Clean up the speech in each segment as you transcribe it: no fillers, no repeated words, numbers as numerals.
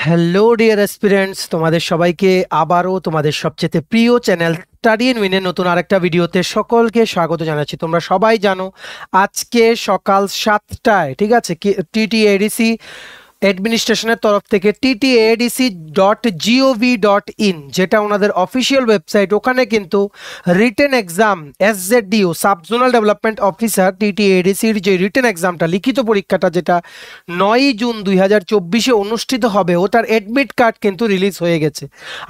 Hello dear aspirants, তোমাদের সবাইকে আবারও তোমাদের সবচেয়ে প্রিয় চ্যানেল স্টাডি ইন উইনের নতুন আরেকটা ভিডিওতে সকলকে স্বাগত জানাচ্ছি। তোমরা সবাই জানো আজকে সকাল 7টায়, ঠিক আছে, টিটিএডিসি অ্যাডমিনিস্ট্রেশনের তরফ থেকে ttadc.gov.in, যেটা ওনাদের অফিসিয়াল ওয়েবসাইট, ওখানে কিন্তু written exam SZDO sub zonal development officer টিটিএডিসির যে রিটেন এক্সামটা, লিখিত পরীক্ষাটা, যেটা 9ই জুন 2024-এ অনুষ্ঠিত হবে, ওটার অ্যাডমিট কার্ড কিন্তু রিলিজ হয়ে গেছে।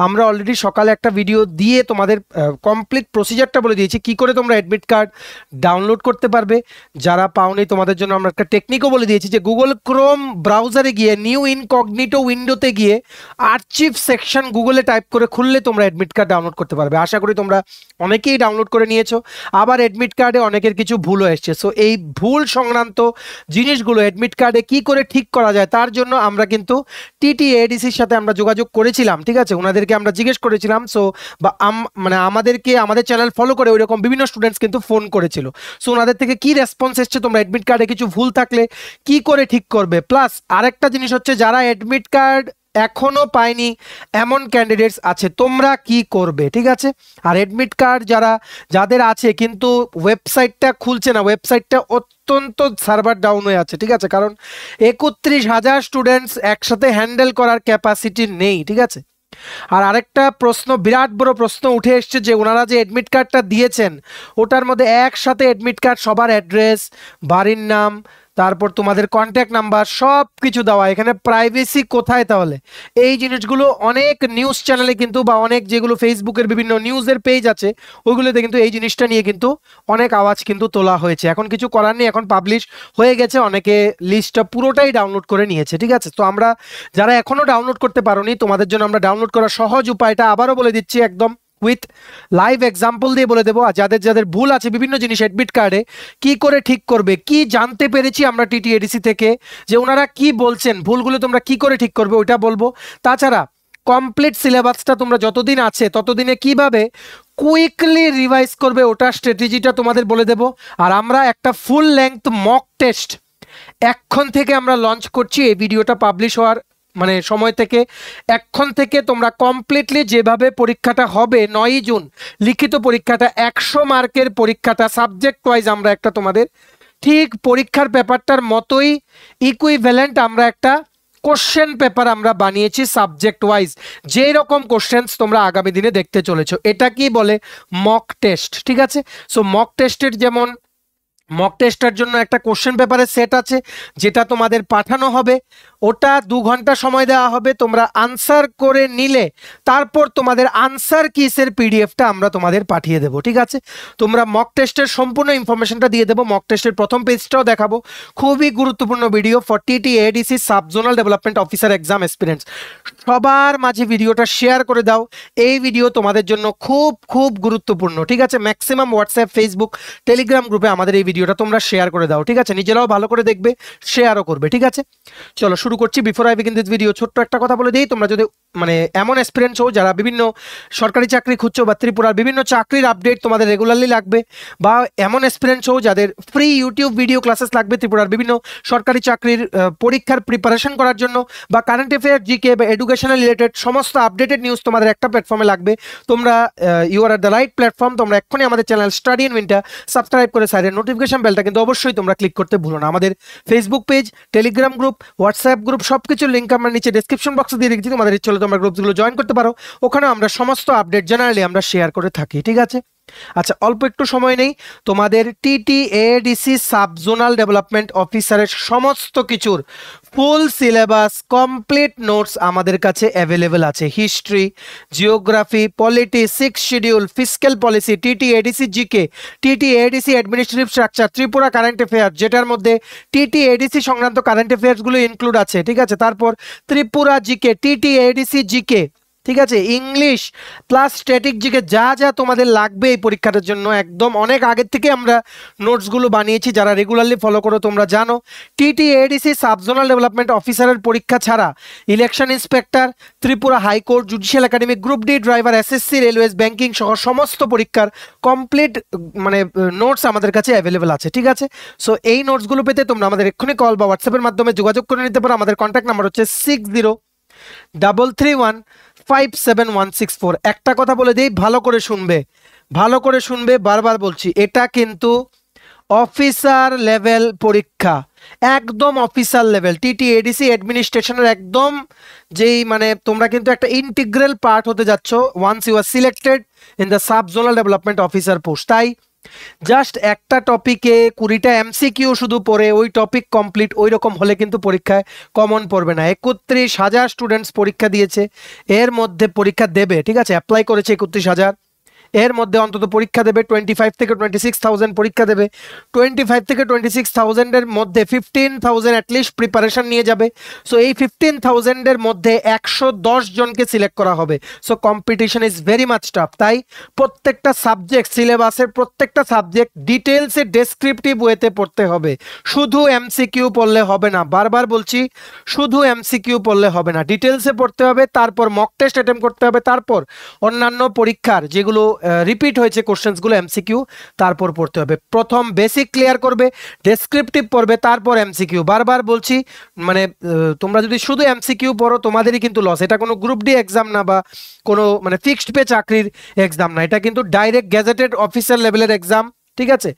আমরা অলরেডি সকালে একটা ভিডিও দিয়ে তোমাদের কমপ্লিট প্রসিজারটা বলে দিয়েছি কি করে তোমরা অ্যাডমিট কার্ড ডাউনলোড করতে পারবে। যারা পাওনি তোমাদের জন্য আমরা একটা টেকনিকও বলে দিয়েছি, যে গুগল ক্রোম ব্রাউজারে গিয়ে নিউ ইনকগনিটো উইন্ডোতে গিয়ে আর্চিভ সেকশন গুগলে টাইপ করে খুললে তোমরা অ্যাডমিট কার্ড ডাউনলোড করতে পারবে। আশা করি তোমরা অনেকেই ডাউনলোড করে নিয়েছো। আবার অ্যাডমিট কার্ডে অনেকের কিছু ভুলও এসছে, সো এই ভুল সংক্রান্ত জিনিসগুলো অ্যাডমিট কার্ডে কি করে ঠিক করা যায় তার জন্য আমরা কিন্তু টিটিএডিসির সাথে আমরা যোগাযোগ করেছিলাম, ঠিক আছে, ওনাদেরকে আমরা জিজ্ঞেস করেছিলাম। সো বা মানে আমাদের চ্যানেল ফলো করে ওইরকম বিভিন্ন স্টুডেন্টস কিন্তু ফোন করেছিল। সো ওনাদের থেকে কি রেসপন্স এসছে, তোমরা অ্যাডমিট কার্ডে কিছু ভুল থাকলে কি করে ঠিক করবে, প্লাস আরেকটা জিনিস হচ্ছে যারা অ্যাডমিট কার্ড এখনো পায়নি এমন ক্যান্ডিডেটস আছে, তোমরা কি করবে, ঠিক আছে। আর অ্যাডমিট কার্ড যাদের আছে কিন্তু ওয়েবসাইটটা খুলছে না, ওয়েবসাইটটা অত্যন্ত সার্ভার ডাউন হয়ে আছে, ঠিক আছে, কারণ 31,000 স্টুডেন্টস একসাথে হ্যান্ডেল করার ক্যাপাসিটি নেই, ঠিক আছে। আর আরেকটা প্রশ্ন, বিরাট বড় প্রশ্ন উঠে এসছে, যে ওনারা যে অ্যাডমিট কার্ডটা দিয়েছেন ওটার মধ্যে একসাথে অ্যাডমিট কার্ড সবার অ্যাড্রেস, বাড়ির নাম, তারপর তোমাদের কন্ট্যাক্ট নাম্বার সব কিছু দেওয়া, এখানে প্রাইভেসি কোথায় তাহলে? এই জিনিসগুলো অনেক নিউজ চ্যানেলে কিন্তু, বা অনেক যেগুলো ফেসবুকের বিভিন্ন নিউজের পেজ আছে ওইগুলোতে কিন্তু এই জিনিসটা নিয়ে কিন্তু অনেক আওয়াজ কিন্তু তোলা হয়েছে। এখন কিছু করার নেই, এখন পাবলিশ হয়ে গেছে, অনেকে লিস্টটা পুরোটাই ডাউনলোড করে নিয়েছে, ঠিক আছে। তো আমরা যারা এখনো ডাউনলোড করতে পারোনি, তোমাদের জন্য আমরা ডাউনলোড করার সহজ উপায়টা আবারও বলে দিচ্ছি, একদম উইথ লাইভ এক্সাম্পল দিয়ে বলে দেবো। আর যাদের যাদের ভুল আছে বিভিন্ন জিনিস অ্যাডমিট কার্ডে কি করে ঠিক করবে, কি জানতে পেরেছি আমরা টিটিএডিসি থেকে, যে ওনারা কি বলছেন, ভুলগুলো তোমরা কি করে ঠিক করবে ওইটা বলবো। তাছাড়া কমপ্লিট সিলেবাসটা তোমরা যতদিন আছে ততদিনে কিভাবে কুইকলি রিভাইজ করবে ওটা স্ট্র্যাটেজিটা তোমাদের বলে দেব। আর আমরা একটা ফুল লেংথ মক টেস্ট এখন থেকে আমরা লঞ্চ করছি, এই ভিডিওটা পাবলিশ হওয়ার মানে সময় থেকে এখন থেকে তোমরা কমপ্লিটলি যেভাবে পরীক্ষাটা হবে 9ই জুন, লিখিত পরীক্ষাটা 100 মার্কের পরীক্ষাটা সাবজেক্ট ওয়াইজ আমরা একটা তোমাদের ঠিক পরীক্ষার পেপারটার মতোই ইকুইভ্যালেন্ট আমরা একটা কোশ্চেন পেপার আমরা বানিয়েছি সাবজেক্ট ওয়াইজ, যেই রকম কোশ্চেন্স তোমরা আগামী দিনে দেখতে চলেছো। এটা কি বলে? মক টেস্ট, ঠিক আছে। সো মক টেস্টের যেমন মক টেস্টের জন্য একটা কোশ্চেন পেপারের সেট আছে যেটা তোমাদের পাঠানো হবে, ওটা 2 ঘন্টা সময় দেওয়া হবে, তোমরা আনসার করে নিলে তারপর তোমাদের আনসার কিসের পিডিএফটা আমরা তোমাদের পাঠিয়ে দেবো, ঠিক আছে। তোমরা মক টেস্টের সম্পূর্ণ ইনফরমেশনটা দিয়ে দেবো, মক টেস্টের প্রথম পেজটাও দেখাবো, খুবই গুরুত্বপূর্ণ video for TTADC sub zonal development officer exam experience. সবার মাঝে ভিডিওটা শেয়ার করে দাও, এই ভিডিও তোমাদের জন্য খুব খুব গুরুত্বপূর্ণ, ঠিক আছে। ম্যাক্সিমাম হোয়াটসঅ্যাপ, ফেসবুক, টেলিগ্রাম গ্রুপে আমাদের এই ভিডিওটা তোমরা শেয়ার করে দাও, ঠিক আছে, নিজেরাও ভালো করে দেখবে, শেয়ারও করবে, ঠিক আছে। চলো শুরু করছি। Before I begin this video ছোট্ট একটা কথা বলে দিই, তোমরা যদি মানে এমন এক্সপিরিয়েন্স হও যারা বিভিন্ন সরকারি চাকরি খুঁজছো, বা ত্রিপুরার বিভিন্ন চাকরির আপডেট তোমাদের রেগুলারলি লাগবে, বা এমন এক্সপিরিয়েন্স হও যাদের ফ্রি ইউটিউব ভিডিও ক্লাসেস লাগবে ত্রিপুরার বিভিন্ন সরকারি চাকরির পরীক্ষার প্রিপারেশন করার জন্য, বা কারেন্ট অ্যাফেয়ার, জিকে বা এডুকেশনাল রিলেটেড সমস্ত আপডেটেড নিউজ তোমাদের একটা প্ল্যাটফর্মে লাগবে, তোমরা you are at the right platform. তোমরা এক্ষুনি আমাদের চ্যানেল স্টাডি ইন উইনটা সাবস্ক্রাইব করে সাইডের নোটিফিকেশন বেলটা কিন্তু অবশ্যই তোমরা ক্লিক করতে ভুলো না। আমাদের Facebook page, Telegram group, WhatsApp group সবকিছুর লিঙ্ক আমরা নিচে ডেসক্রিপশন বক্সে দিয়ে রেখেছি, তোমাদের ইচ্ছে হলে তোমরা গ্রুপগুলো জয়েন করতে পারো, ওখানে আমরা সমস্ত আপডেট জেনারেলি আমরা শেয়ার করে থাকি, ঠিক আছে। আচ্ছা, অল্প একটু সময় নেই, তোমাদের টিটিএডিসি সাব জোনাল ডেভেলপমেন্ট অফিসারের সমস্ত কিছুর ফুল সিলেবাস, কমপ্লিট নোটস আমাদের কাছে অ্যাভেলেবেল আছে। History, geography, polity, 6 schedule, fiscal policy, TTADC GK, TTADC administrative structure, Tripura current affair, যেটার মধ্যে টিটিএডিসি সংক্রান্ত কারেন্ট অ্যাফেয়ার্সগুলো ইনক্লুড আছে, ঠিক আছে। তারপর ত্রিপুরা জিকে, টিটিএডিসি জিকে, ঠিক আছে, ইংলিশ প্লাস স্ট্যাটিক জিকে, যা যা তোমাদের লাগবে এই পরীক্ষাটার জন্য একদম অনেক আগের থেকে আমরা নোটসগুলো বানিয়েছি, যারা রেগুলারলি ফলো করো তোমরা জানো। টিটিএডিসি সাব জোনাল ডেভেলপমেন্ট অফিসারের পরীক্ষা ছাড়া election inspector, Tripura high court, judicial academy, group D driver, SSC, railways, banking সহ সমস্ত পরীক্ষার কমপ্লিট মানে নোটস আমাদের কাছে অ্যাভেলেবেল আছে, ঠিক আছে। সো এই নোটসগুলো পেতে তোমরা আমাদের এক্ষুনি কল বা হোয়াটসঅ্যাপের মাধ্যমে যোগাযোগ করে নিতে পারো। আমাদের কন্ট্যাক্ট নাম্বার হচ্ছে 60 33157164। একটা কথা বলে দিই, ভালো করে শুনবে, ভালো করে শুনবে, বারবার বলছি, এটা কিন্তু অফিসার লেভেল পরীক্ষা, একদম অফিসার লেভেল। টিটিএডিসি অ্যাডমিনিস্ট্রেশনের একদম যেই মানে তোমরা কিন্তু একটা ইন্টিগ্রাল পার্ট হতে যাচ্ছ once you are selected in the sub zonal development officer post. তাই জাস্ট একটা টপিকে 20টা এমসিকিউ শুধু পড়ে ওই টপিক কমপ্লিট ওই রকম হলে কিন্তু পরীক্ষায় কমন পড়বে না। 31,000 স্টুডেন্টস পরীক্ষা দিয়েছে, এর মধ্যে পরীক্ষা দেবে, ঠিক আছে, অ্যাপ্লাই করেছে 31,000, এর মধ্যে অন্তত পরীক্ষা দেবে 25 থেকে 26,000 পরীক্ষা দেবে। 25 থেকে 26,000 এর মধ্যে 15,000 অ্যাটলিস্ট প্রিপারেশন নিয়ে যাবে। সো এই 15,000 এর মধ্যে 110 জনকে সিলেক্ট করা হবে। So competition is very much tough. তাই প্রত্যেকটা সাবজেক্ট, সিলেবাসের প্রত্যেকটা সাবজেক্ট ডিটেলসে ডেসক্রিপটিভ ওয়েতে পড়তে হবে। শুধু এমসিকিউ পড়লে হবে না, বারবার বলছি, শুধু এমসিকিউ পড়লে হবে না, ডিটেলসে পড়তে হবে, তারপর মক টেস্ট অ্যাটেম্প করতে হবে, তারপর অন্যান্য পরীক্ষার যেগুলো রিপিট হয়েছে কোশ্চেন্সগুলো এমসিকিউ তারপর পড়তে হবে। প্রথম বেসিক ক্লিয়ার করবে, ডেসক্রিপটিভ পড়বে, তারপর এমসিকিউ। বারবার বলছি, মানে তোমরা যদি শুধু এমসিকিউ পড়ো তোমাদেরই কিন্তু লস। এটা কোনো গ্রুপ ডি এক্সাম না বা কোনো মানে ফিক্সড পে চাকরির এক্সাম না, এটা কিন্তু ডাইরেক্ট গ্যাজেটেড অফিসার লেভেলের এক্সাম, ঠিক আছে।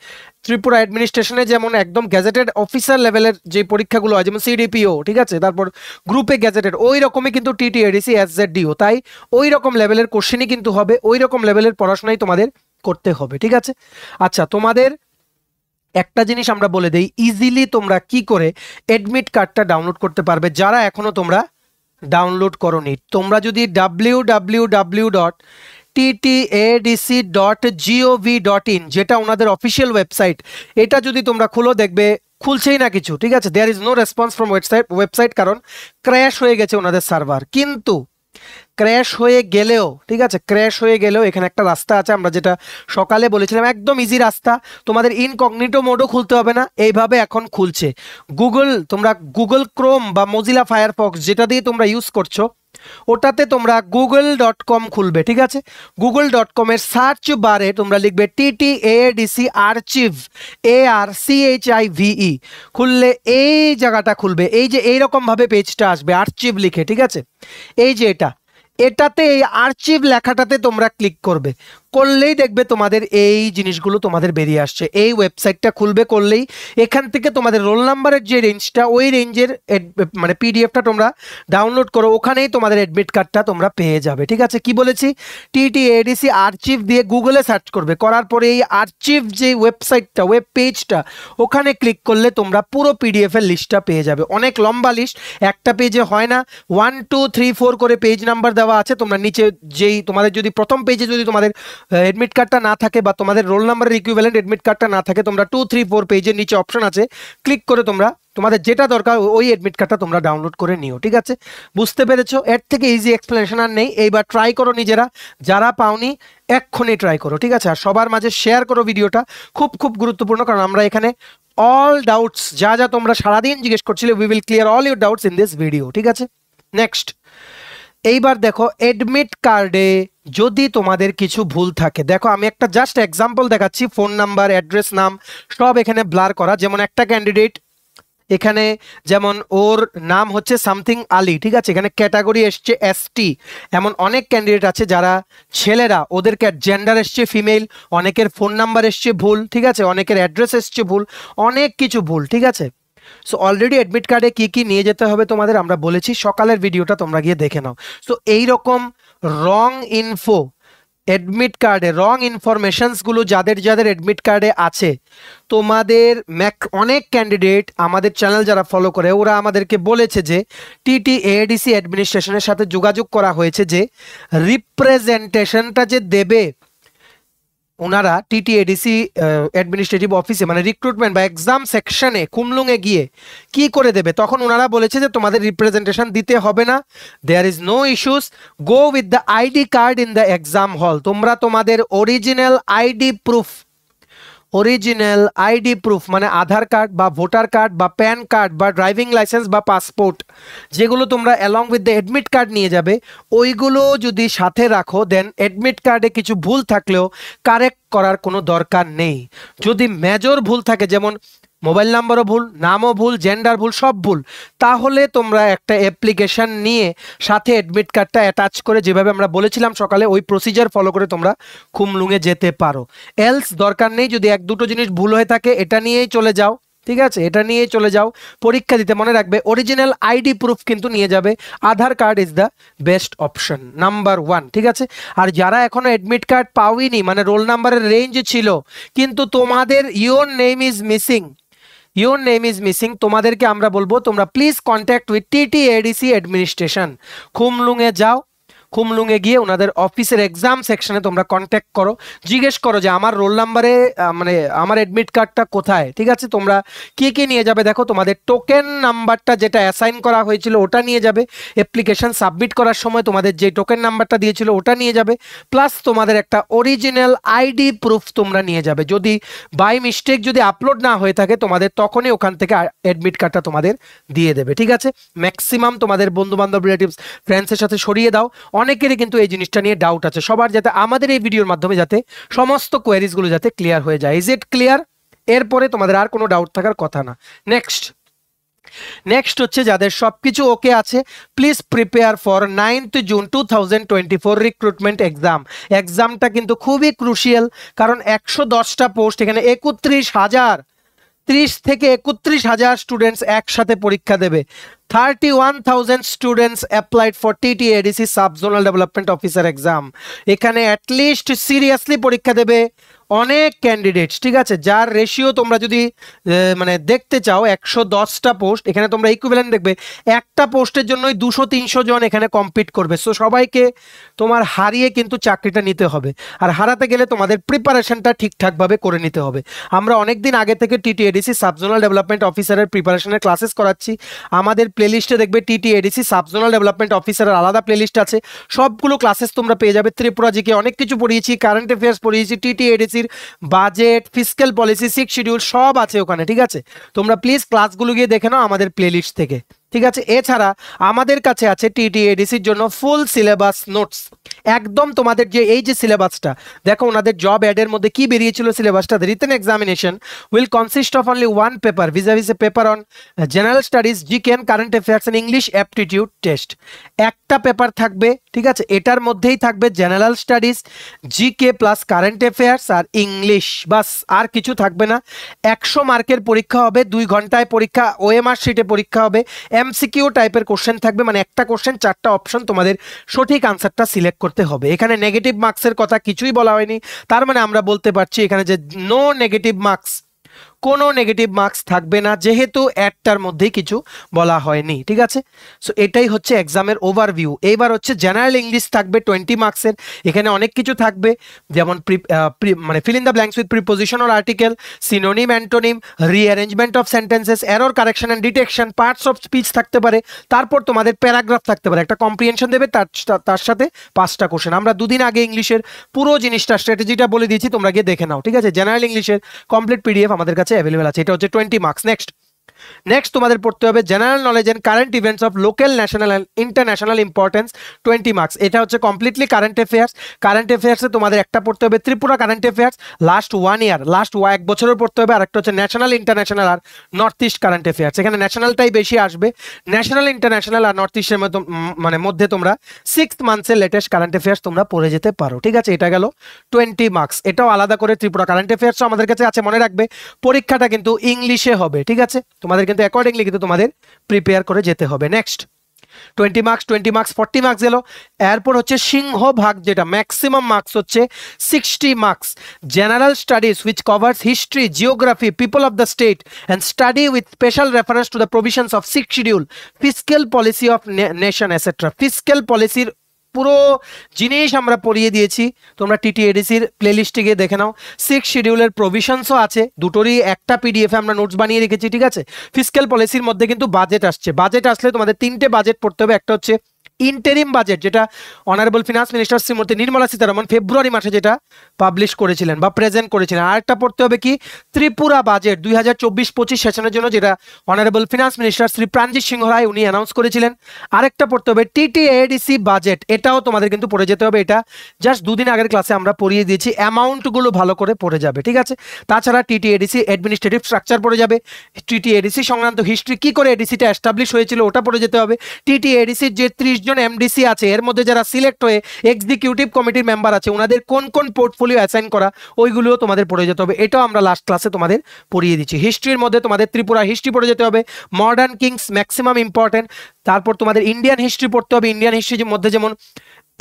ত্রিপুরা অ্যাডমিনিস্ট্রেশনে যেমন একদম গ্যাজেটেড অফিসার লেভেলের যে পরীক্ষাগুলো হয়, যেমন সিডিপিও, ঠিক আছে, তারপর গ্রুপে গ্যাজেটেড, ওই রকমই কিন্তু টিটিএডিসি এসজেডডিও। তাই ওই রকম লেভেলের কোশ্চেনই কিন্তু হবে, ওই রকম লেভেলের পড়াশোনাই তোমাদের করতে হবে, ঠিক আছে। আচ্ছা, তোমাদের একটা জিনিস আমরা বলে দেই, ইজিলি তোমরা কি করে অ্যাডমিট কার্ডটা ডাউনলোড করতে পারবে যারা এখনো তোমরা ডাউনলোড করোনি। তোমরা যদি www.ttadc.gov.in, যেটা ওনাদের অফিসিয়াল ওয়েবসাইট, এটা যদি তোমরা খুলো, দেখবে খুলছেই না কিছু, ঠিক আছে। There is no response from website, কারণ ক্র্যাশ হয়ে গেছে ওনাদের সার্ভার। কিন্তু ক্র্যাশ হয়ে গেলেও, ঠিক আছে, ক্র্যাশ হয়ে গেলেও এখানে একটা রাস্তা আছে, আমরা যেটা সকালে বলেছিলাম, একদম ইজি রাস্তা। তোমাদের ইনকগনিটো মোডও খুলতে হবে না, এইভাবে এখন খুলছে। তোমরা গুগল ক্রোম বা মজিলা ফায়ারফক্স যেটা দিয়ে তোমরা ইউজ করছো, ওটাতে তোমরা google.com খুলবে, ঠিক আছে। google.com এর সার্চ বারে তোমরা লিখবে টিটিএডিসি আর্চিভ, ARCHIVE, খুললে এই জায়গাটা খুলবে। এই যে এইরকম ভাবে পেজটা আসবে আর্চিভ লিখে, ঠিক আছে। এই যে এটাতে এই আর্চিভ লেখাটাতে তোমরা ক্লিক করবে, করলেই দেখবে তোমাদের এই জিনিসগুলো তোমাদের বেরিয়ে আসছে। এই ওয়েবসাইটটা খুলবে, করলেই এখান থেকে তোমাদের রোল নাম্বারের যে রেঞ্জটা, ওই রেঞ্জের মানে পিডিএফটা তোমরা ডাউনলোড করো, ওখানেই তোমাদের অ্যাডমিট কার্ডটা তোমরা পেয়ে যাবে, ঠিক আছে। কি বলেছি, টিটিএডিসি আর্চিভ দিয়ে গুগলে সার্চ করবে, করার পরে এই আর্চিভ যে ওয়েবসাইটটা, ওয়েব পেজটা, ওখানে ক্লিক করলে তোমরা পুরো পিডিএফ এর লিস্টটা পেয়ে যাবে। অনেক লম্বা লিস্ট, একটা পেজে হয় না, 1 2 3 4 করে পেজ নাম্বার দেওয়া আছে। তোমরা নিচে যেই তোমাদের যদি প্রথম পেজে যদি তোমাদের এডমিট কার্ডটা না থাকে বা তোমাদের রোল নাম্বারের ইকুইভ্যালেন্ট এডমিট কার্ডটা না থাকে, তোমরা 2 3 4 পেজের নিচে অপশন আছে, ক্লিক করে তোমরা তোমাদের যেটা দরকার ওই এডমিট কার্ডটা তোমরা ডাউনলোড করে নিও, ঠিক আছে। বুঝতে পেরেছো? এর থেকে ইজি এক্সপ্লেনেশন আর নেই। এইবার ট্রাই করো নিজেরা, যারা পাওনি এক্ষুনি ট্রাই করো, ঠিক আছে। আর সবার মাঝে শেয়ার করো ভিডিওটা, খুব খুব গুরুত্বপূর্ণ, কারণ আমরা এখানে অল ডাউটস যা যা তোমরা সারাদিন জিজ্ঞেস করছিলে, we will clear all your doubts in this video, ঠিক আছে। নেক্সট, এইবার দেখো এডমিট কার্ডে যদি তোমাদের কিছু ভুল থাকে, দেখো আমি একটা জাস্ট এক্সাম্পল দেখাচ্ছি। ফোন নাম্বার, অ্যাড্রেস, নাম সব এখানে ব্লার করা। যেমন একটা ক্যান্ডিডেট এখানে, যেমন ওর নাম হচ্ছে সামথিং আলী, ঠিক আছে, এখানে ক্যাটাগরি এসছে এসটি। এমন অনেক ক্যান্ডিডেট আছে যারা ছেলেরা, ওদেরকে জেন্ডার এসছে ফিমেল, অনেকের ফোন নাম্বার এসছে ভুল, ঠিক আছে, অনেকের অ্যাড্রেস এসছে ভুল, অনেক কিছু ভুল, ঠিক আছে। সো অলরেডি অ্যাডমিট কার্ডে কি কি নিয়ে যেতে হবে তোমাদের আমরা বলেছি, সকালের ভিডিওটা তোমরা গিয়ে দেখে নাও। সো এইরকম রং ইনফো অ্যাডমিট কার্ডে, রং ইনফরমেশনসগুলো যাদের যাদের অ্যাডমিট কার্ডে আছে, তোমাদের অনেক ক্যান্ডিডেট আমাদের চ্যানেল যারা ফলো করে, ওরা আমাদেরকে বলেছে যে টিটিএডিসি অ্যাডমিনিস্ট্রেশনের সাথে যোগাযোগ করা হয়েছে, যে রিপ্রেজেন্টেশনটা যে দেবে ওনারা টিটিএডিসি অ্যাডমিনিস্ট্রেটিভ অফিসে, মানে রিক্রুটমেন্ট বা এক্সাম সেকশনে কুমলুঙে গিয়ে কি করে দেবে, তখন ওনারা বলেছে যে তোমাদের রিপ্রেজেন্টেশন দিতে হবে না, there is no issues, go with the ID card in the exam hall. তোমরা তোমাদের অরিজিনাল আইডি প্রুফ মানে আধার কার্ড বা ভোটার কার্ড বা প্যান কার্ড বা ড্রাইভিং লাইসেন্স বা পাসপোর্ট, যেগুলো তোমরা along with the admit card নিয়ে যাবে, ওইগুলো যদি সাথে রাখো, দেন অ্যাডমিট কার্ডে কিছু ভুল থাকলেও কারেক্ট করার কোনো দরকার নেই। যদি মেজর ভুল থাকে, যেমন মোবাইল নাম্বারও ভুল, নামও ভুল, জেন্ডার ভুল, সব ভুল, তাহলে তোমরা একটা অ্যাপ্লিকেশন নিয়ে সাথে অ্যাডমিট কার্ডটা অ্যাটাচ করে যেভাবে আমরা বলেছিলাম সকালে ওই প্রসিজার ফলো করে তোমরা খুমলুঙে যেতে পারো। এলস দরকার নেই, যদি এক দুটো জিনিস ভুল হয়ে থাকে এটা নিয়েই চলে যাও, ঠিক আছে, এটা নিয়েই চলে যাও পরীক্ষা দিতে। মনে রাখবে অরিজিনাল আইডি প্রুফ কিন্তু নিয়ে যাবে, Aadhaar card is the best option number 1, ঠিক আছে। আর যারা এখনো অ্যাডমিট কার্ড পাওইনি, মানে রোল নাম্বারের রেঞ্জ ছিল কিন্তু তোমাদের ইওর নেম ইজ মিসিং, তোমাদেরকে আমরা বলবো তোমরা please contact with TTADC administration. খুমলুঙে যাও, খুমলুঙে গিয়ে ওনাদের অফিসের এক্সাম সেকশনে তোমরা কন্ট্যাক্ট করো, জিজ্ঞেস করো যে আমার রোল নাম্বারে মানে আমার অ্যাডমিট কার্ডটা কোথায়, ঠিক আছে। তোমরা কে কে নিয়ে যাবে দেখো, তোমাদের টোকেন নাম্বারটা যেটা অ্যাসাইন করা হয়েছিল ওটা নিয়ে যাবে, অ্যাপ্লিকেশন সাবমিট করার সময় তোমাদের যে টোকেন নাম্বারটা দিয়েছিল ওটা নিয়ে যাবে, প্লাস তোমাদের একটা অরিজিনাল আইডি প্রুফ তোমরা নিয়ে যাবে। যদি বাই মিস্টেক যদি আপলোড না হয়ে থাকে তোমাদের তখনই ওখান থেকে অ্যাডমিট কার্ডটা তোমাদের দিয়ে দেবে, ঠিক আছে। ম্যাক্সিমাম তোমাদের বন্ধু বান্ধব রিলেটিভস ফ্রেন্ডসের সাথে সরিয়ে দাও, অনেকেরই কিন্তু এই জিনিসটা নিয়ে ডাউট আছে, সবার যাতে আমাদের এই ভিডিওর মাধ্যমে যাতে সমস্ত কোয়েরিজগুলো যাতে ক্লিয়ার হয়ে যায়। Is it clear? এরপরে তোমাদের আর কোনো ডাউট থাকার কথা না। নেক্সট হচ্ছে যাদের সবকিছু ওকে আছে, please prepare for 9th June 2024 recruitment এক্সামটা কিন্তু খুবই ক্রুশিয়াল, কারণ 110টা পোস্ট, এখানে 30 থেকে 31,000 স্টুডেন্টস একসাথে পরীক্ষা দেবে। 31,000 students applied for TTADC sub zonal development officer exam. এখানে অ্যাটলিস্ট সিরিয়াসলি পরীক্ষা দেবে অনেক ক্যান্ডিডেটস, ঠিক আছে। যার রেশিও তোমরা যদি মানে দেখতে চাও 110টা পোস্ট, এখানে তোমরা ইকুইভ্যালেন্ট দেখবে একটা পোস্টের জন্যই 200-300 জন এখানে কম্পিট করবে। সো সবাইকে তোমার হারিয়ে কিন্তু চাকরিটা নিতে হবে, আর হারাতে গেলে তোমাদের প্রিপারেশনটা ঠিকঠাকভাবে করে নিতে হবে। আমরা অনেক দিন আগে থেকে TTADC সাব জোনাল ডেভেলপমেন্ট অফিসারের প্রিপারেশনের ক্লাসেস করাচ্ছি। আমাদের প্লেলিস্টে দেখবে TTADC সাব জোনাল ডেভেলপমেন্ট অফিসারের আলাদা প্লেলিস্ট আছে, সবগুলো ক্লাসেস তোমরা পেয়ে যাবে। ত্রিপুরা জিকে অনেক কিছু পড়িয়েছি, কারেন্ট অ্যাফেয়ার্স পড়িয়েছি, TTADC budget, fiscal policy, 6 schedule সব আছে ওখানে, ঠিক আছে। তোমরা প্লিজ ক্লাসগুলো গিয়ে দেখে নাও আমাদের প্লেলিস্ট থেকে, ঠিক আছে। এছাড়া আমাদের কাছে আছে TTADCর জন্য ফুল সিলেবাস নোটস, একদম তোমাদের যে এই যে সিলেবাসটা দেখো, ওনাদের জব অ্যাডের মধ্যে কি বেরিয়েছিল সিলেবাসটা, written examination will consist of only 1 paper vis a vis a paper on general studies, GK and current affairs and English aptitude test. একটা পেপার থাকবে, ঠিক আছে, এটার মধ্যেই থাকবে general studies, GK plus current affairs আর ইংলিশ, বাস আর কিছু থাকবে না। 100 মার্কের পরীক্ষা হবে, 2 ঘন্টায় পরীক্ষা, OMR শিটে পরীক্ষা হবে, MCQ টাইপের কোশ্চেন থাকবে, মানে একটা কোশ্চেন 4টা অপশন, তোমাদের সঠিক আনসারটা সিলেক্ট করতে হবে। এখানে নেগেটিভ মার্কসের কথা কিছুই বলা হয়নি, তার মানে আমরা বলতে পারছি এখানে যে নো নেগেটিভ মার্কস, কোনো নেগেটিভ মার্কস থাকবে না, যেহেতু অ্যাডটার মধ্যেই কিছু বলা হয়নি, ঠিক আছে। সো এটাই হচ্ছে এক্সামের ওভারভিউ। এইবার হচ্ছে জেনারেল ইংলিশ থাকবে 20 মার্কসের, এখানে অনেক কিছু থাকবে, যেমন মানে fill in the blanks with preposition or article, synonym, antonym, rearrangement of sentences, error correction and detection, parts of speech থাকতে পারে, তারপর তোমাদের প্যারাগ্রাফ থাকতে পারে, একটা কম্প্রিহেনশন দেবে, তার সাথে 5টা কোশ্চেন। আমরা দুদিন আগে ইংলিশের পুরো জিনিসটা স্ট্র্যাটেজিটা বলে দিয়েছি, তোমরা গিয়ে দেখে নাও, ঠিক আছে। জেনারেল ইংলিশের কমপ্লিট PDF আমাদের কাছে অ্যাভেলেবল আছে, এটা হচ্ছে 20 মার্কস। নেক্সট তোমাদের পড়তে হবে general knowledge and current events of local, national and international importance, 20 marks. এটা হচ্ছে কমপ্লিটলি কারেন্ট অ্যাফেয়ার্সে তোমাদের একটা পড়তে হবে Tripura current affairs last 1 year, last 1 বছরের পড়তে হবে, আর একটা হচ্ছে ন্যাশনাল, ইন্টারন্যাশনাল আর নর্থ ইস্ট কারেন্ট অ্যাফেয়ার্স। এখানে ন্যাশনালটাই বেশি আসবে, ন্যাশনাল, ইন্টারন্যাশনাল আর নর্থ ইস্টের মধ্যে তোমরা 6 মান্থসের লেটেস্ট কারেন্ট অ্যাফেয়ার্স তোমরা পড়ে যেতে পারো, ঠিক আছে। এটা গেল 20 মার্কস। এটাও আলাদা করে ত্রিপুরা কারেন্ট অ্যাফেয়ার্সও আমাদের কাছে আছে। মনে রাখবে পরীক্ষাটা কিন্তু ইংলিশে হবে, ঠিক আছে, তোমাদের কিন্তু অ্যাকর্ডিংলি কিন্তু তোমাদের প্রিপেয়ার করে যেতে হবে। নেক্সট 20 মার্কস, 40 মার্কস গেল। এরপর হচ্ছে সিংহভাগ, যেটা ম্যাক্সিমাম মার্কস হচ্ছে 60 marks, general studies which covers history, geography, people of the state and study with special reference to the provisions of 6 schedule, fiscal policy of nation etcetera. Fiscal পলিসির পুরো জিনিস আমরা পড়িয়ে দিয়েছি, তোমরা TTADCর প্লেলিস্টে গিয়ে দেখে নাও। 6 শিডিউলের প্রভিশনসও আছে, দুটোরই একটা PDF আমরা নোটস বানিয়ে রেখেছি, ঠিক আছে। ফিসক্যাল পলিসির মধ্যে কিন্তু বাজেট আসছে, বাজেট আসলে তোমাদের 3টে বাজেট পড়তে হবে, একটা হচ্ছে ইন্টারিম বাজেট, যেটা honourable finance minister Shrimati Nirmala Sitharaman February মাসে যেটা পাবলিশ করেছিলেন বা প্রেজেন্ট করেছিলেন। আরেকটা পড়তে হবে কি ত্রিপুরা বাজেট 2024-25 সেশনের জন্য, যেটা honourable finance minister Shri Pranajit Singha Roy উনি অ্যানাউন্স করেছিলেন। আরেকটা পড়তে হবে টিটিএডিসি বাজেট, এটাও তোমাদের কিন্তু পড়ে যেতে হবে। এটা জাস্ট দুদিন আগের ক্লাসে আমরা পড়িয়ে দিয়েছি, অ্যামাউন্টগুলো ভালো করে পড়ে যাবে, ঠিক আছে। তাছাড়া টিটিএডিসি অ্যাডমিনিস্ট্রেটিভ স্ট্রাকচার পড়ে যাবে, টিটিএডিসি সংক্রান্ত হিস্ট্রি, কি করে এডিসিটা এস্টাবলিশ হয়েছিল ওটা পড়ে যেতে হবে। টিটিএডিসির যে 30 জন এমডিসি আছে এর মধ্যে যারা সিলেক্ট হয়ে এক্সিকিউটিভ কমিটির মেম্বার আছে ওনাদের কোন কোন পোর্টফোলিও অ্যাসাইন করা ওইগুলোও তোমাদের পড়ে যেতে হবে। এটাও আমরা লাস্ট ক্লাসে তোমাদের পড়িয়ে দিচ্ছি। হিস্ট্রির মধ্যে তোমাদের ত্রিপুরা হিস্ট্রি পড়ে যেতে হবে, মডার্ন কিংস ম্যাক্সিমাম ইম্পর্টেন্ট। তারপর তোমাদের ইন্ডিয়ান হিস্ট্রি পড়তে হবে। ইন্ডিয়ান হিস্ট্রির মধ্যে যেমন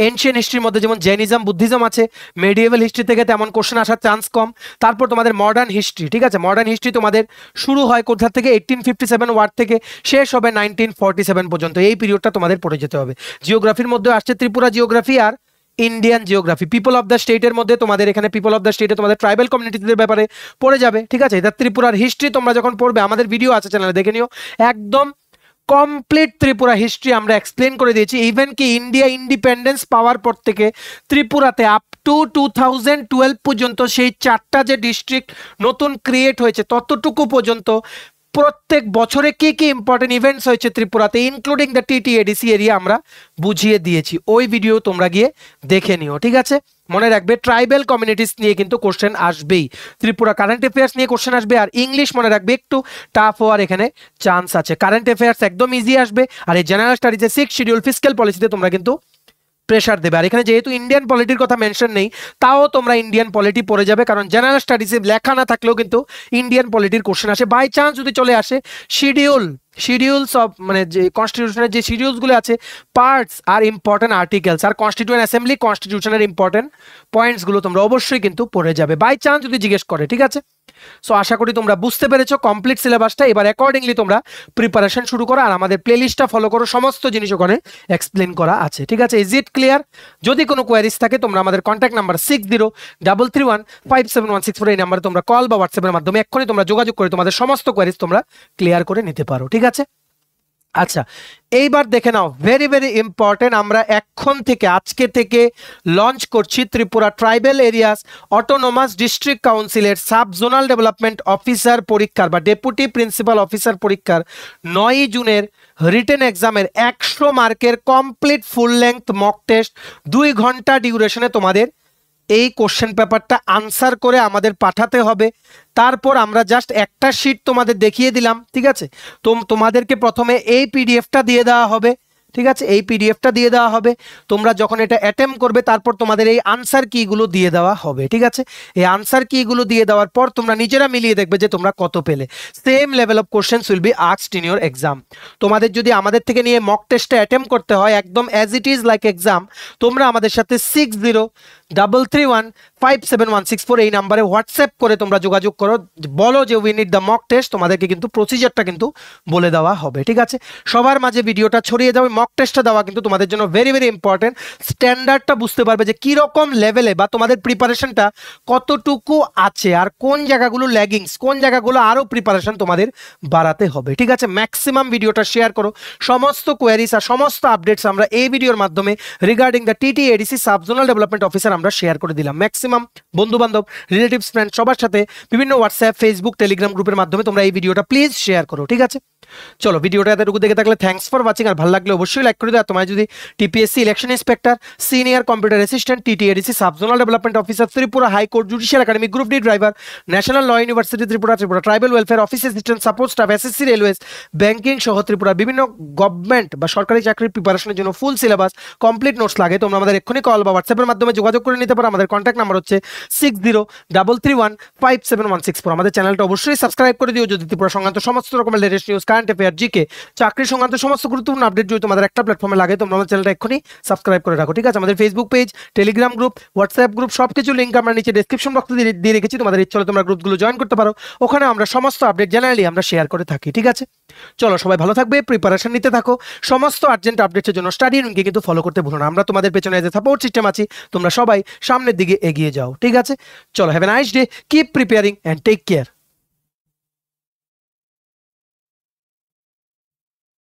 এনশিয়েন্ট হিস্ট্রির মধ্যে যেমন জৈনিজম বুদ্ধিজম আছে, মেডিয়েভাল হিস্ট্রি থেকে তেমন কোশ্চেন আসার চান্স কম। তারপর তোমাদের মডার্ন হিস্ট্রি, ঠিক আছে, মডার্ন হিস্ট্রি তোমাদের শুরু হয় কোথা থেকে 1857 ওয়ার্ড থেকে শেষ হবে 1947 পর্যন্ত, এই পিরিয়ডটা তোমাদের পড়ে যেতে হবে। জিওগ্রাফির মধ্যে আসছে ত্রিপুরা জিওগ্রাফি আর Indian geography. People of the স্টেটের মধ্যে তোমাদের এখানে পিপল অফ দ্য স্টেটে তোমাদের ট্রাইবাল কমিউনিটিদের ব্যাপারে পড়ে যাবে, ঠিক আছে। এটা ত্রিপুরার হিস্ট্রি তোমরা যখন পড়বে, আমাদের ভিডিও আছে চ্যানেলে দেখে নিও, একদম কমপ্লিট ত্রিপুরা হিস্ট্রি আমরা এক্সপ্লেন করে দিয়েছি। ইভেন কি ইন্ডিয়া ইন্ডিপেন্ডেন্স পাওয়ার পর থেকে ত্রিপুরাতে আপ টু 2012 পর্যন্ত সেই 4টা যে ডিস্ট্রিক্ট নতুন ক্রিয়েট হয়েছে ততটুকু পর্যন্ত প্রত্যেক বছরে কি কি ইম্পর্টেন্ট ইভেন্টস হয়েছে ত্রিপুরাতে ইনক্লুডিং দ্য টিটিএডিসি এরিয়া আমরা বুঝিয়ে দিয়েছি। ওই ভিডিও তোমরা গিয়ে দেখে নিও, ঠিক আছে। মনে রাখবে ট্রাইবাল কমিউনিটিস নিয়ে কিন্তু কোশ্চেন আসবেই, ত্রিপুরা কারেন্ট অ্যাফেয়ার্স নিয়ে কোশ্চেন আসবে, আর ইংলিশ মনে রাখবে একটু টাফ হওয়ার এখানে চান্স আছে। কারেন্ট অ্যাফেয়ার্স একদম ইজি আসবে, আর এই জেনারেল স্টাডিজে 6 শিডিউল ফিসক্যাল পলিসিতে তোমরা কিন্তু প্রেশার দেবে। আর এখানে যেহেতু ইন্ডিয়ান পলিটির কথা মেনশন নেই, তাও তোমরা ইন্ডিয়ান পলিটি পড়ে যাবে, কারণ জেনারেল স্টাডিজে লেখা না থাকলেও কিন্তু ইন্ডিয়ান পলিটির কোশ্চেন আসে। বাই চান্স যদি চলে আসে শিডিউলস অফ মানে যে কনস্টিটিউশনের যে শিডিউলসগুলো আছে, parts R important articles are constituent assembly কনস্টিটিউশনের important পয়েন্টসগুলো তোমরা অবশ্যই কিন্তু পড়ে যাবে, বাই চান্স যদি জিজ্ঞেস করে, ঠিক আছে। সো আশা করি তোমরা বুঝতে পেরেছো কমপ্লিট সিলেবাসটা। এবার অ্যাকর্ডিংলি তোমরা প্রিপারেশন শুরু করো, আর আমাদের প্লেলিস্টটা ফলো করো, সমস্ত জিনিস ওখানে এক্সপ্লেন করা আছে, ঠিক আছে। Is it clear? যদি কোনো কোয়ারিজ থাকে তোমরা আমাদের কন্ট্যাক্ট নাম্বার 6033157164 এই নাম্বারে তোমরা কল বা হোয়াটসঅ্যাপের মাধ্যমে এক্ষুনি তোমরা যোগাযোগ করে তোমাদের সমস্ত কোয়ারিজ তোমরা ক্লিয়ার করে নিতে পারো, ঠিক আছে। আচ্ছা, এইবার দেখে নাও, ভেরি ভেরি ইম্পর্টেন্ট, আমরা এখন থেকে আজকে থেকে লঞ্চ করছি Tripura tribal areas autonomous district কাউন্সিলের সাব জোনাল ডেভেলপমেন্ট অফিসার পরীক্ষার বা ডেপুটি প্রিন্সিপাল অফিসার পরীক্ষার 9 জুনের রিটেন এক্সামের 100 মার্কের complete full length mock test 2 ঘন্টা ডিউরেশনে তোমাদের এই কোশ্চেন পেপারটা আনসার করে আমাদের পাঠাতে হবে। তারপর আমরা জাস্ট একটা শিট তোমাদের দেখিয়ে দিলাম, ঠিক আছে। তোমাদেরকে প্রথমে এই পিডিএফটা দিয়ে দেওয়া হবে, ঠিক আছে, এই পিডিএফটা দিয়ে দেওয়া হবে। তোমরা যখন এটা অ্যাটেম্প করবে তারপর তোমাদের এই আনসার কিগুলো দিয়ে দেওয়া হবে, ঠিক আছে। এই আনসার কিগুলো দিয়ে দেওয়ার পর তোমরা নিজেরা মিলিয়ে দেখবে যে তোমরা কত পেলে। Same level of questions will be asked in your exam. তোমাদের যদি আমাদের থেকে নিয়ে মক টেস্টটা অ্যাটেম্প করতে হয় একদম as it is like exam, তোমরা আমাদের সাথে 6033157164 এই নাম্বারে হোয়াটসঅ্যাপ করে তোমরা যোগাযোগ করো, বলো যে we need the mock test. তোমাদেরকে কিন্তু প্রসিজারটা কিন্তু বলে দেওয়া হবে, ঠিক আছে। সবার মাঝে ভিডিওটা ছড়িয়ে যাবে। মক টেস্টটা দেওয়া কিন্তু তোমাদের জন্য ভেরি ভেরি ইম্পর্টেন্ট। স্ট্যান্ডার্ডটা বুঝতে পারবে যে কীরকম লেভেলে বা তোমাদের প্রিপারেশনটা কতটুকু আছে, আর কোন জায়গাগুলো ল্যাগিংস, কোন জায়গাগুলো আরও প্রিপারেশন তোমাদের বাড়াতে হবে, ঠিক আছে। ম্যাক্সিমাম ভিডিওটা শেয়ার করো। সমস্ত কোয়ারিজ আর সমস্ত আপডেটস আমরা এই ভিডিওর মাধ্যমে regarding the TTADC sub zonal development officer আমরা শেয়ার করে দিলাম। ম্যাক্সিমাম বন্ধু বান্ধব, রিলেটিভস, ফ্রেন্ড সবার সাথে বিভিন্ন হোয়াটসঅ্যাপ, ফেসবুক, টেলিগ্রাম গ্রুপের মাধ্যমে তোমরা এই ভিডিওটা প্লিজ শেয়ার করো, ঠিক আছে। চলো, ভিডিওটা এতটুকু দেখে থাকলে থ্যাঙ্কস ফর ওয়াচিং, আর ভালো লাগলে অবশ্যই লাইক করে দাও। তোমার যদি TPSC election inspector, senior computer assistant, TTADC sub zonal development officer, Tripura high court judicial academy group D driver, national law university Tripura, Tripura tribal welfare office assistant, support staff, SSC, railways, banking সহ ত্রিপুরার বিভিন্ন গভর্নমেন্ট বা সরকারি চাকরির প্রিপারেশনের জন্য ফুল সিলেবাস কমপ্লিট নোটস লাগে, তোমরা আমাদের এক্ষুনি কল বা হোয়াটসঅ্যাপের মাধ্যমে যোগাযোগ করে নিতে পারো। আমাদের কন্ট্যাক্ট নাম্বার হচ্ছে 6033157164। আমাদের চ্যানেলটা অবশ্যই সাবস্ক্রাইব করে দিও যদি ত্রিপুরা সংক্রান্ত সমস্ত রকমের latest news, current affair, GK, চাকরি সংক্রান্ত সমস্ত গুরুত্বপূর্ণ আপডেট যদি তোমাদের একটা প্ল্যাটফর্মে লাগে, তোমরা আমাদের চ্যানেলটা এক্ষুনি সাবস্ক্রাইব করে রাখো, ঠিক আছে। আমাদের Facebook page, Telegram group, WhatsApp group সবকিছু লিঙ্ক আমরা নিচে ডেসক্রিপশন বক্সে দিয়ে রেখেছি। তোমাদের ইচ্ছা হলে তোমরা গ্রুপগুলো জয়েন করতে পারো, ওখানে আমরা সমস্ত আপডেট জেনারেলি আমরা শেয়ার করে থাকি, ঠিক আছে। চলো, সবাই ভালো থাকবে, প্রিপারেশন নিতে থাকো, সমস্ত আর্জেন্ট আপডেটের জন্য স্টাডি রুমকে কিন্তু ফলো করতে ভুলো না। আমরা তোমাদের পেছনে এজ এ সাপোর্ট সিস্টেম আছি, তোমরা সবাই সামনের দিকে এগিয়ে যাও, ঠিক আছে। চলো, have a nice day, keep preparing and take care.